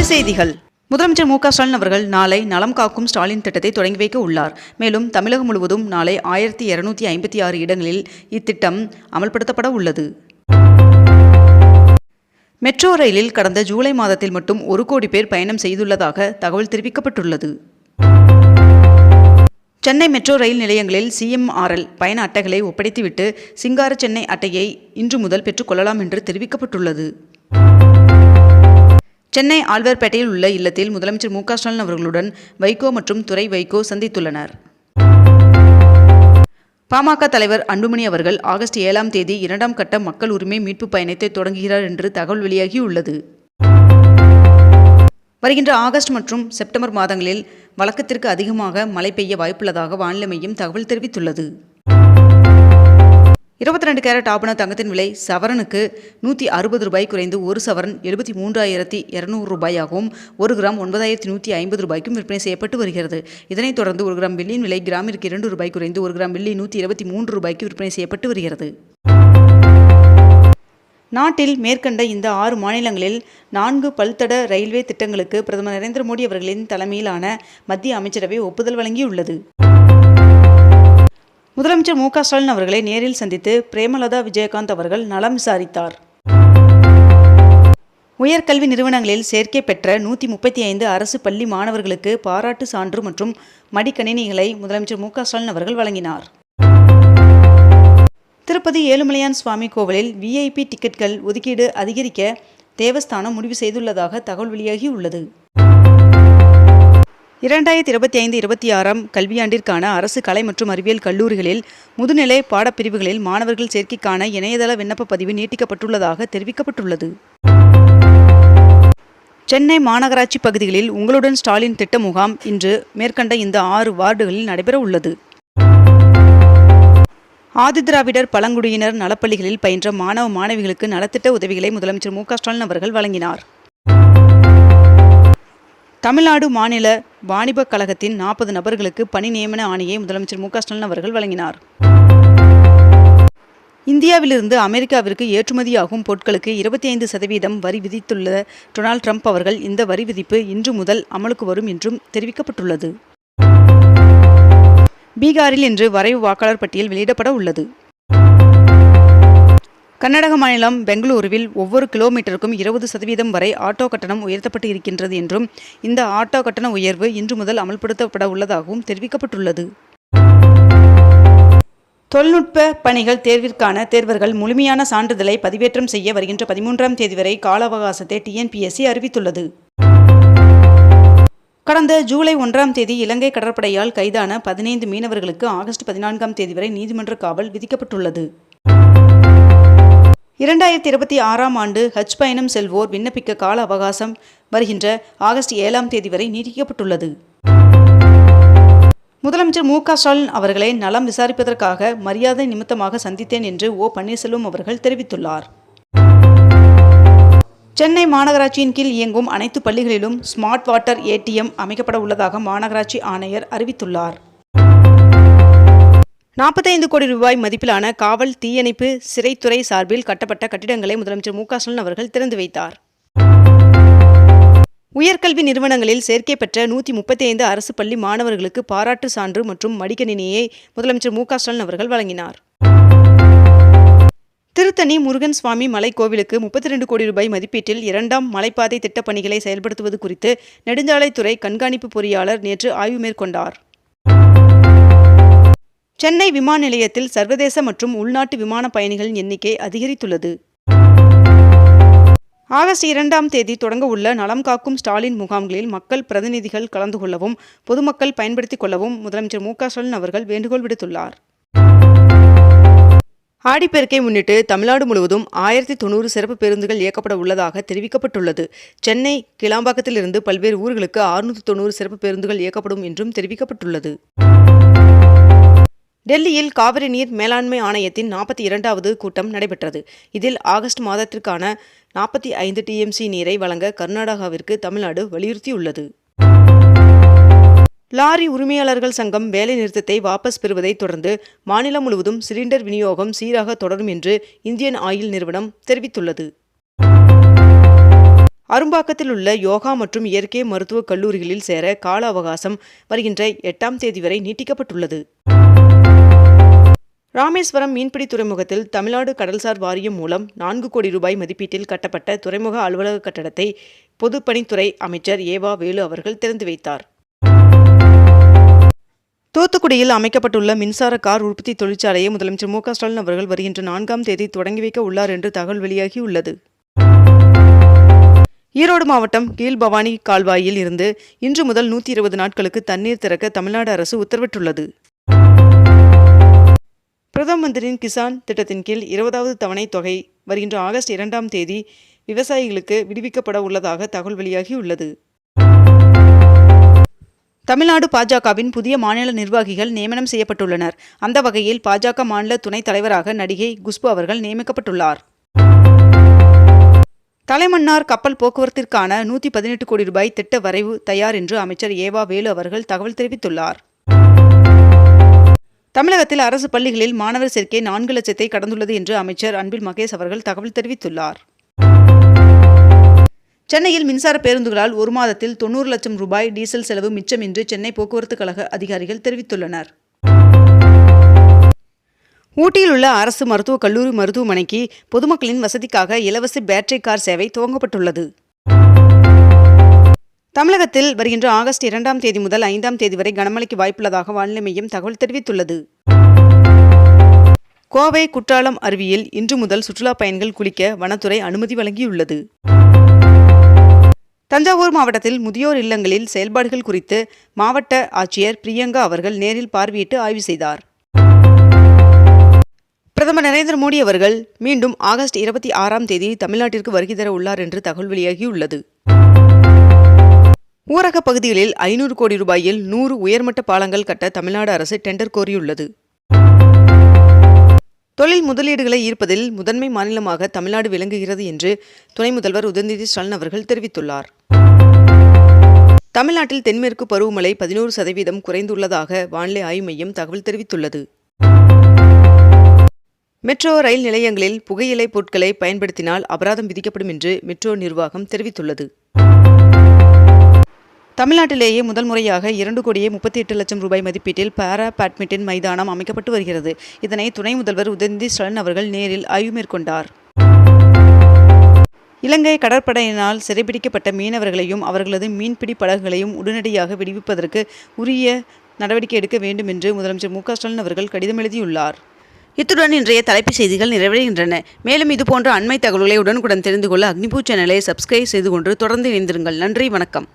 செய்திகள். முதலமைச்சர் மு க ஸ்டாலின் அவர்கள் நாளை நலம் காக்கும் ஸ்டாலின் திட்டத்தை தொடங்கி வைக்க உள்ளார். மேலும் தமிழகம் முழுவதும் நாளை 1256 இடங்களில் இத்திட்டம் அமல்படுத்தப்பட உள்ளது. மெட்ரோ ரயிலில் கடந்த ஜூலை மாதத்தில் மட்டும் 1 கோடி பேர் பயணம் செய்துள்ளதாக தகவல் தெரிவிக்கப்பட்டுள்ளது. சென்னை மெட்ரோ ரயில் நிலையங்களில் CMRL பயண அட்டைகளை ஒப்படைத்துவிட்டு சிங்கார சென்னை அட்டையை இன்று முதல் பெற்றுக்கொள்ளலாம் என்று தெரிவிக்கப்பட்டுள்ளது. சென்னை ஆழ்வார்பேட்டையில் உள்ள இல்லத்தில் முதலமைச்சர் மு க ஸ்டாலின் அவர்களுடன் வைகோ மற்றும் துரை வைகோ சந்தித்துள்ளனர். பாமக தலைவர் அன்புமணி அவர்கள் ஆகஸ்ட் 7ஆம் தேதி 2ஆம் கட்ட மக்கள் உரிமை மீட்பு பயணத்தை தொடங்குகிறார் என்று தகவல் வெளியாகியுள்ளது. வருகின்ற ஆகஸ்ட் மற்றும் செப்டம்பர் மாதங்களில் வழக்கத்திற்கு அதிகமாக மழை பெய்ய வாய்ப்புள்ளதாக வானிலை மையம் தகவல் தெரிவித்துள்ளது. 22 கேரட் ஆபண தங்கத்தின் விலை சவரனுக்கு 160 ரூபாய் குறைந்து 1 சவரன் 73,200 ரூபாயாகவும் 1 கிராம் 9,150 ரூபாய்க்கும் விற்பனை செய்யப்பட்டு வருகிறது. இதனைத் தொடர்ந்து 1 கிராம் வெள்ளியின் விலை கிராமிற்கு 2 ரூபாய் குறைந்து 1 கிராம் வெள்ளி 123 ரூபாய்க்கு விற்பனை செய்யப்பட்டு வருகிறது. நாட்டில் மேற்கண்ட இந்த 6 மாநிலங்களில் 4 பல்தட ரயில்வே திட்டங்களுக்கு பிரதமர் நரேந்திர மோடி அவர்களின் தலைமையிலான மத்திய அமைச்சரவை ஒப்புதல் வழங்கியுள்ளது. முதலமைச்சர் மு க ஸ்டாலின் அவர்களை நேரில் சந்தித்து பிரேமலதா விஜயகாந்த் அவர்கள் நலம் விசாரித்தார். உயர்கல்வி நிறுவனங்களில் சேர்க்கை பெற்ற 135 அரசு பள்ளி மாணவர்களுக்கு பாராட்டு சான்று மற்றும் மடிக்கணினிகளை முதலமைச்சர் மு க ஸ்டாலின் அவர்கள் வழங்கினார். திருப்பதி ஏழுமலையான் சுவாமி கோவிலில் VIP டிக்கெட்கள் ஒதுக்கீடு அதிகரிக்க தேவஸ்தானம் முடிவு செய்துள்ளதாக தகவல் வெளியாகியுள்ளது. 2025-26 கல்வியாண்டிற்கான அரசு கலை மற்றும் அறிவியல் கல்லூரிகளில் முதுநிலை பாடப்பிரிவுகளில் மாணவர்கள் சேர்க்கைக்கான இணையதள விண்ணப்ப பதிவு நீட்டிக்கப்பட்டுள்ளதாக தெரிவிக்கப்பட்டுள்ளது. சென்னை மாநகராட்சி பகுதிகளில் உங்களுடன் ஸ்டாலின் திட்ட முகாம் இன்று மேற்கண்ட இந்த 6 வார்டுகளில் நடைபெற உள்ளது. ஆதிதிராவிடர் பழங்குடியினர் நலப்பள்ளிகளில் பயின்ற மாணவ மாணவிகளுக்கு நலத்திட்ட உதவிகளை முதலமைச்சர் மு க ஸ்டாலின் அவர்கள் வழங்கினார். தமிழ்நாடு மாநில வாணிபக் கழகத்தின் 40 நபர்களுக்கு பணி நியமன ஆணையை முதலமைச்சர் மு க ஸ்டாலின் அவர்கள் வழங்கினார். இந்தியாவிலிருந்து அமெரிக்காவிற்கு ஏற்றுமதியாகும் பொருட்களுக்கு 25% வரி விதித்துள்ள டொனால்ட் ட்ரம்ப் அவர்கள் இந்த வரி விதிப்பு இன்று முதல் அமலுக்கு வரும் என்றும் தெரிவிக்கப்பட்டுள்ளது. பீகாரில் இன்று வரைவு வாக்காளர் பட்டியல் வெளியிடப்பட உள்ளது. கர்நாடக மாநிலம் பெங்களூருவில் ஒவ்வொரு கிலோமீட்டருக்கும் 20% வரை ஆட்டோ கட்டணம் உயர்த்தப்பட்டு இருக்கின்றது என்றும் இந்த ஆட்டோ கட்டண உயர்வு இன்று முதல் அமல்படுத்தப்பட உள்ளதாகவும் தெரிவிக்கப்பட்டுள்ளது. தொழில்நுட்ப பணிகள் தேர்விற்கான தேர்வர்கள் முழுமையான சான்றிதழை பதிவேற்றம் செய்ய வருகின்ற 13ஆம் தேதி வரை கால அவகாசத்தை TNPSC அறிவித்துள்ளது. கடந்த ஜூலை 1ஆம் தேதி இலங்கை கடற்படையால் கைதான 15 மீனவர்களுக்கு ஆகஸ்ட் 14ஆம் தேதி வரை நீதிமன்ற காவல் விதிக்கப்பட்டுள்ளது. 2026ஆம் ஆண்டு ஹஜ் பயணம் செல்வோர் விண்ணப்பிக்க கால அவகாசம் வருகின்ற ஆகஸ்ட் 7ஆம் தேதி வரை நீட்டிக்கப்பட்டுள்ளது. முதலமைச்சர் மு க ஸ்டாலின் அவர்களை நலம் விசாரிப்பதற்காக மரியாதை நிமித்தமாக சந்தித்தேன் என்று O பன்னீர்செல்வம் அவர்கள் தெரிவித்துள்ளார். சென்னை மாநகராட்சியின் கீழ் இயங்கும் அனைத்து பள்ளிகளிலும் ஸ்மார்ட் வாட்டர் ATM அமைக்கப்பட உள்ளதாக மாநகராட்சி ஆணையர் அறிவித்துள்ளார். 45 கோடி ரூபாய் மதிப்பிலான காவல் தீயணைப்பு சிறைத்துறை சார்பில் கட்டப்பட்ட கட்டிடங்களை முதலமைச்சர் மு க ஸ்டாலின் அவர்கள் திறந்து வைத்தார். உயர்கல்வி நிறுவனங்களில் சேர்க்கை பெற்ற 135 அரசு பள்ளி மாணவர்களுக்கு பாராட்டு சான்று மற்றும் மடிக்கணினியை முதலமைச்சர் மு க ஸ்டாலின் அவர்கள் வழங்கினார். திருத்தணி முருகன் சுவாமி மலை கோவிலுக்கு 32 கோடி ரூபாய் மதிப்பீட்டில் 2ஆம் மலைப்பாதை திட்டப் பணிகளை செயல்படுத்துவது குறித்து நெடுஞ்சாலைத்துறை கண்காணிப்பு பொறியாளர் நேற்று ஆய்வு மேற்கொண்டார். சென்னை விமான நிலையத்தில் சர்வதேச மற்றும் உள்நாட்டு விமான பயணிகளின் எண்ணிக்கை அதிகரித்துள்ளது. ஆகஸ்ட் 2ஆம் தேதி தொடங்க உள்ள நலம் காக்கும் ஸ்டாலின் முகாம்களில் மக்கள் பிரதிநிதிகள் கலந்து கொள்ளவும் பொதுமக்கள் பயன்படுத்திக் கொள்ளவும் முதலமைச்சர் மு க ஸ்டாலின் அவர்கள் வேண்டுகோள் விடுத்துள்ளார். ஆடிப்பெருக்கை முன்னிட்டு தமிழ்நாடு முழுவதும் 1090 சிறப்பு பேருந்துகள் இயக்கப்பட உள்ளதாக தெரிவிக்கப்பட்டுள்ளது. சென்னை கிளாம்பாக்கத்திலிருந்து பல்வேறு ஊர்களுக்கு 690 சிறப்பு பேருந்துகள் இயக்கப்படும் என்றும் தெரிவிக்கப்பட்டுள்ளது. டெல்லியில் காவிரி நீர் மேலாண்மை ஆணையத்தின் 42வது கூட்டம் நடைபெற்றது. இதில் ஆகஸ்ட் மாதத்திற்கான 45 TMC நீரை வழங்க கர்நாடகாவிற்கு தமிழ்நாடு வலியுறுத்தியுள்ளது. லாரி உரிமையாளர்கள் சங்கம் வேலை நிறுத்தத்தை வாபஸ் பெறுவதை தொடர்ந்து மாநிலம் முழுவதும் சிலிண்டர் விநியோகம் சீராக தொடரும் என்று இந்தியன் ஆயில் நிறுவனம் தெரிவித்துள்ளது. அரும்பாக்கத்தில் உள்ள யோகா மற்றும் இயற்கை மருத்துவக் கல்லூரிகளில் சேர கால அவகாசம் வருகின்ற 8ஆம் தேதி வரை நீட்டிக்கப்பட்டுள்ளது. ராமேஸ்வரம் மீன்பிடி துறைமுகத்தில் தமிழ்நாடு கடல்சார் வாரியம் மூலம் 4 கோடி ரூபாய் மதிப்பீட்டில் கட்டப்பட்ட துறைமுக அலுவலக கட்டடத்தை பொதுப்பணித்துறை அமைச்சர் ஏவா வேலு அவர்கள் திறந்து வைத்தார். தூத்துக்குடியில் அமைக்கப்பட்டுள்ள மின்சார கார் உற்பத்தி தொழிற்சாலையை முதலமைச்சர் மு.க.ஸ்டாலின் அவர்கள் வருகின்ற 4ஆம் தேதி தொடங்கி வைக்க உள்ளார் என்று தகவல் வெளியாகியுள்ளது. ஈரோடு மாவட்டம் கீழ்பவானி கால்வாயில் இருந்து இன்று முதல் 120 நாட்களுக்கு தண்ணீர் திறக்க தமிழ்நாடு அரசு உத்தரவிட்டுள்ளது. பிரதம மந்திரியின் கிசான் திட்டத்தின் கீழ் 20வது தவணை தொகை வருகின்ற ஆகஸ்ட் 2ஆம் தேதி விவசாயிகளுக்கு விடுவிக்கப்பட உள்ளதாக தகவல் வெளியாகியுள்ளது. தமிழ்நாடு பாஜகவின் புதிய மாநில நிர்வாகிகள் நியமனம் செய்யப்பட்டுள்ளனர். அந்த வகையில் பாஜக மாநில துணைத் தலைவராக நடிகை குஷ்பு அவர்கள் நியமிக்கப்பட்டுள்ளார். தலைமன்னார் கப்பல் போக்குவரத்திற்கான 118 கோடி ரூபாய் திட்ட வரைவு தயார் என்று அமைச்சர் ஏவா வேலு அவர்கள் தகவல் தெரிவித்துள்ளார். தமிழகத்தில் அரசு பள்ளிகளில் மாணவர் சேர்க்கை 4 லட்சத்தை கடந்துள்ளது என்று அமைச்சர் அன்பில் மகேஷ் அவர்கள் தகவல் தெரிவித்துள்ளார். சென்னையில் மின்சார பேருந்துகளால் ஒரு மாதத்தில் 90 லட்சம் ரூபாய் டீசல் செலவு மிச்சம் என்று சென்னை போக்குவரத்து கழக அதிகாரிகள் தெரிவித்துள்ளனர். ஊட்டியில் உள்ள அரசு மருத்துவக் கல்லூரி மருத்துவமனைக்கு பொதுமக்களின் வசதிக்காக இலவச பேட்டரி கார் சேவை துவங்கப்பட்டுள்ளது. தமிழகத்தில் வருகின்ற ஆகஸ்ட் 2ஆம் தேதி முதல் 5ஆம் தேதி வரை கனமழைக்கு வாய்ப்புள்ளதாக வானிலை மையம் தகவல் தெரிவித்துள்ளது. கோவை குற்றாலம் அருவியில் இன்று முதல் சுற்றுலா பயணிகள் குளிக்க வனத்துறை அனுமதி வழங்கியுள்ளது. தஞ்சாவூர் மாவட்டத்தில் முதியோர் இல்லங்களில் செயல்பாடுகள் குறித்து மாவட்ட ஆட்சியர் பிரியங்கா அவர்கள் நேரில் பார்வையிட்டு ஆய்வு செய்தார். பிரதமர் நரேந்திர மோடி அவர்கள் மீண்டும் ஆகஸ்ட் 26ஆம் தேதி தமிழ்நாட்டிற்கு வருகை தர உள்ளார் என்று தகவல் வெளியாகியுள்ளது. ஊரக பகுதிகளில் 500 கோடி ரூபாயில் 100 உயர்மட்ட பாலங்கள் கட்ட தமிழ்நாடு அரசு டெண்டர் கோரியுள்ளது. தொழில் முதலீடுகளை ஈர்ப்பதில் முதன்மை மாநிலமாக தமிழ்நாடு விளங்குகிறது என்று துணை முதல்வர் உதயநிதி ஸ்டாலின் அவர்கள் தெரிவித்துள்ளார். தமிழ்நாட்டில் தென்மேற்கு பருவமழை 11% குறைந்துள்ளதாக வானிலை ஆய்வு மையம் தகவல் தெரிவித்துள்ளது. மெட்ரோ ரயில் நிலையங்களில் புகையிலை பொருட்களை பயன்படுத்தினால் அபராதம் விதிக்கப்படும் என்று மெட்ரோ நிர்வாகம் தெரிவித்துள்ளது. தமிழ்நாட்டிலேயே முதல் முறையாக 2 கோடியே 38 லட்சம் ரூபாய் மதிப்பீட்டில் பாரா பேட்மிண்டன் மைதானம் அமைக்கப்பட்டு வருகிறது. இதனை துணை முதல்வர் உதயநிதி ஸ்டாலின் அவர்கள் நேரில் ஆய்வு மேற்கொண்டார். இலங்கை கடற்படையினால் சிறைபிடிக்கப்பட்ட மீனவர்களையும் அவர்களது மீன்பிடி படகுகளையும் உடனடியாக விடுவிப்பதற்கு உரிய நடவடிக்கை எடுக்க வேண்டும் என்று முதலமைச்சர் மு.க.ஸ்டாலின் அவர்கள் கடிதம் எழுதியுள்ளார். இத்துடன் இன்றைய தலைப்புச் செய்திகள் நிறைவடைகின்றன. மேலும் இதுபோன்ற அண்மை தகவல்களை உடனுக்குடன் தெரிந்து கொள்ள அக்னிபூ சேனலை சப்ஸ்கிரைப் செய்து கொண்டு தொடர்ந்து இணைந்திருங்கள். நன்றி, வணக்கம்.